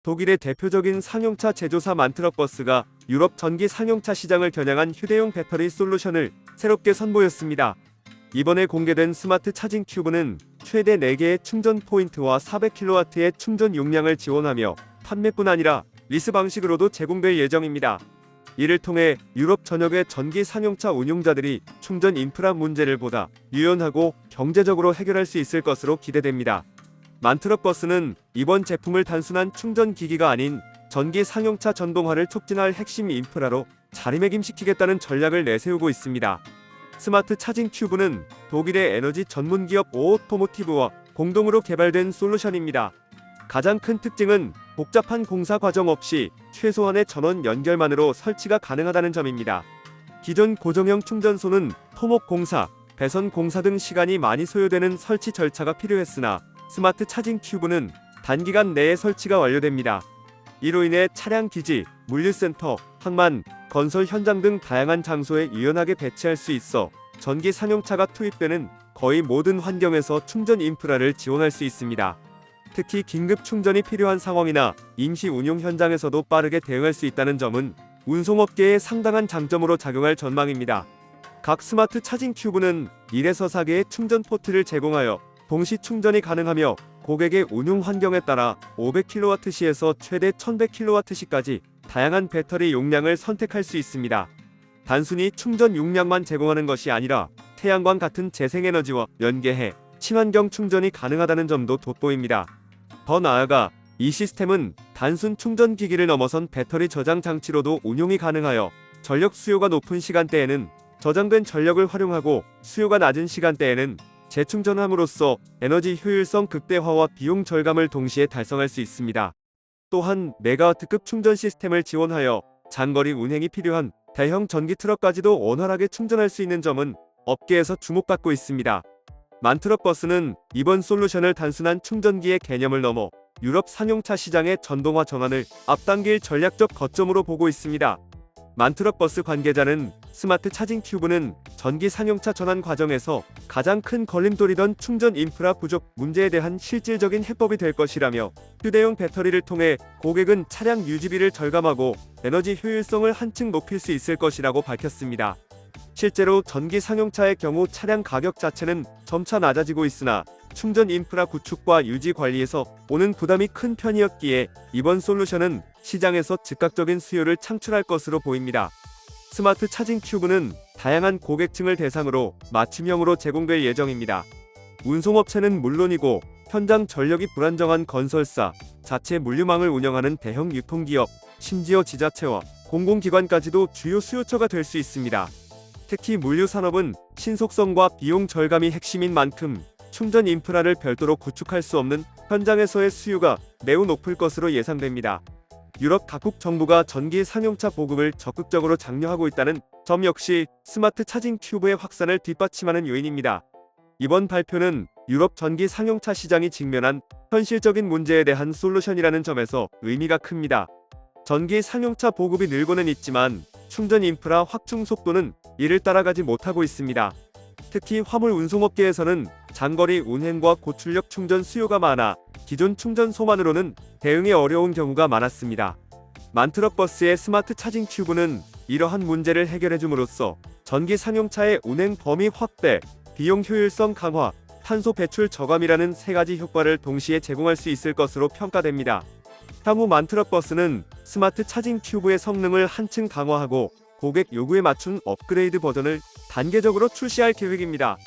독일의 대표적인 상용차 제조사 만트럭버스가 유럽 전기 상용차 시장을 겨냥한 휴대용 배터리 솔루션을 새롭게 선보였습니다. 이번에 공개된 스마트 차징 큐브는 최대 4개의 충전 포인트와 400kW의 충전 용량을 지원하며 판매뿐 아니라 리스 방식으로도 제공될 예정입니다. 이를 통해 유럽 전역의 전기 상용차 운용자들이 충전 인프라 문제를 보다 유연하고 경제적으로 해결할 수 있을 것으로 기대됩니다. 만트럭버스는 이번 제품을 단순한 충전 기기가 아닌 전기 상용차 전동화를 촉진할 핵심 인프라로 자리매김시키겠다는 전략을 내세우고 있습니다. 스마트 차징 큐브는 독일의 에너지 전문 기업 오토모티브와 공동으로 개발된 솔루션입니다. 가장 큰 특징은 복잡한 공사 과정 없이 최소한의 전원 연결만으로 설치가 가능하다는 점입니다. 기존 고정형 충전소는 토목 공사, 배선 공사 등 시간이 많이 소요되는 설치 절차가 필요했으나 스마트 차징 큐브는 단기간 내에 설치가 완료됩니다. 이로 인해 차량 기지, 물류센터, 항만, 건설 현장 등 다양한 장소에 유연하게 배치할 수 있어 전기 상용차가 투입되는 거의 모든 환경에서 충전 인프라를 지원할 수 있습니다. 특히 긴급 충전이 필요한 상황이나 임시 운용 현장에서도 빠르게 대응할 수 있다는 점은 운송업계에 상당한 장점으로 작용할 전망입니다. 각 스마트 차징 큐브는 1에서 4개의 충전 포트를 제공하여 동시 충전이 가능하며 고객의 운용 환경에 따라 500kW시에서 최대 1100kW시까지 다양한 배터리 용량을 선택할 수 있습니다. 단순히 충전 용량만 제공하는 것이 아니라 태양광 같은 재생에너지와 연계해 친환경 충전이 가능하다는 점도 돋보입니다. 더 나아가 이 시스템은 단순 충전기기를 넘어선 배터리 저장 장치로도 운용이 가능하여 전력 수요가 높은 시간대에는 저장된 전력을 활용하고 수요가 낮은 시간대에는 재충전함으로써 에너지 효율성 극대화와 비용 절감을 동시에 달성할 수 있습니다. 또한 메가와트급 충전 시스템을 지원하여 장거리 운행이 필요한 대형 전기 트럭까지도 원활하게 충전할 수 있는 점은 업계에서 주목받고 있습니다. 만트럭버스는 이번 솔루션을 단순한 충전기의 개념을 넘어 유럽 상용차 시장의 전동화 전환을 앞당길 전략적 거점으로 보고 있습니다. 만트럭버스 관계자는 스마트 차징 큐브는 전기 상용차 전환 과정에서 가장 큰 걸림돌이던 충전 인프라 부족 문제에 대한 실질적인 해법이 될 것이라며 휴대용 배터리를 통해 고객은 차량 유지비를 절감하고 에너지 효율성을 한층 높일 수 있을 것이라고 밝혔습니다. 실제로 전기 상용차의 경우 차량 가격 자체는 점차 낮아지고 있으나 충전 인프라 구축과 유지 관리에서 오는 부담이 큰 편이었기에 이번 솔루션은 시장에서 즉각적인 수요를 창출할 것으로 보입니다. 스마트 차징 큐브는 다양한 고객층을 대상으로 맞춤형으로 제공될 예정입니다. 운송업체는 물론이고 현장 전력이 불안정한 건설사, 자체 물류망을 운영하는 대형 유통기업, 심지어 지자체와 공공기관까지도 주요 수요처가 될 수 있습니다. 특히 물류산업은 신속성과 비용 절감이 핵심인 만큼 충전 인프라를 별도로 구축할 수 없는 현장에서의 수요가 매우 높을 것으로 예상됩니다. 유럽 각국 정부가 전기 상용차 보급을 적극적으로 장려하고 있다는 점 역시 스마트 차징 큐브의 확산을 뒷받침하는 요인입니다. 이번 발표는 유럽 전기 상용차 시장이 직면한 현실적인 문제에 대한 솔루션이라는 점에서 의미가 큽니다. 전기 상용차 보급이 늘고는 있지만 충전 인프라 확충 속도는 이를 따라가지 못하고 있습니다. 특히 화물 운송업계에서는 장거리 운행과 고출력 충전 수요가 많아 기존 충전소만으로는 대응이 어려운 경우가 많았습니다. 만트럭버스의 스마트 차징 큐브는 이러한 문제를 해결해줌으로써 전기 상용차의 운행 범위 확대, 비용 효율성 강화, 탄소 배출 저감이라는 3가지 효과를 동시에 제공할 수 있을 것으로 평가됩니다. 향후 만트럭버스는 스마트 차징 큐브의 성능을 한층 강화하고 고객 요구에 맞춘 업그레이드 버전을 단계적으로 출시할 계획입니다.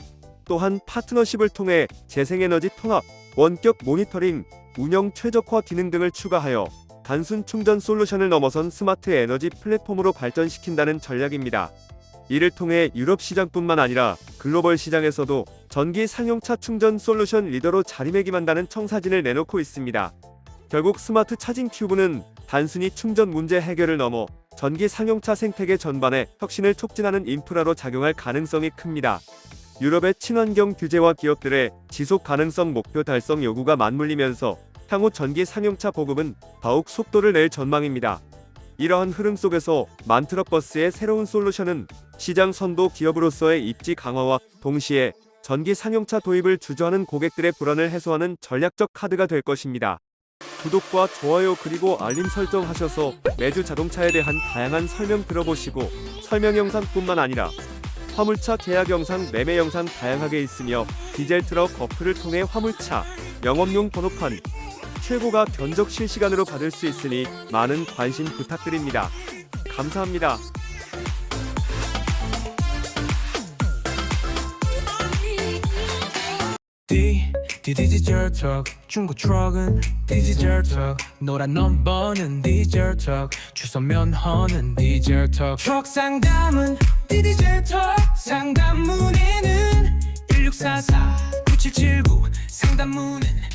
또한 파트너십을 통해 재생에너지 통합, 원격 모니터링, 운영 최적화 기능 등을 추가하여 단순 충전 솔루션을 넘어선 스마트 에너지 플랫폼으로 발전시킨다는 전략입니다. 이를 통해 유럽 시장뿐만 아니라 글로벌 시장에서도 전기 상용차 충전 솔루션 리더로 자리매김한다는 청사진을 내놓고 있습니다. 결국 스마트 차징 큐브는 단순히 충전 문제 해결을 넘어 전기 상용차 생태계 전반에 혁신을 촉진하는 인프라로 작용할 가능성이 큽니다. 유럽의 친환경 규제와 기업들의 지속 가능성 목표 달성 요구가 맞물리면서 향후 전기 상용차 보급은 더욱 속도를 낼 전망입니다. 이러한 흐름 속에서 만트럭버스의 새로운 솔루션은 시장 선도 기업으로서의 입지 강화와 동시에 전기 상용차 도입을 주저하는 고객들의 불안을 해소하는 전략적 카드가 될 것입니다. 구독과 좋아요 그리고 알림 설정하셔서 매주 자동차에 대한 다양한 설명 들어보시고 설명 영상뿐만 아니라 화물차 계약 영상, 매매 영상 다양하게 있으며 디젤 트럭 어플을 통해 화물차 영업용 번호판 최고가 견적 실시간으로 받을 수 있으니 많은 관심 부탁드립니다. 감사합니다. 디젤 트럭 중고 트럭은 디젤 트럭 노란 넘버는 디젤 트럭 주소 면허는 디젤 트럭 상담은 디젤 트럭 상담 문의는 1644 9779 상담 문의는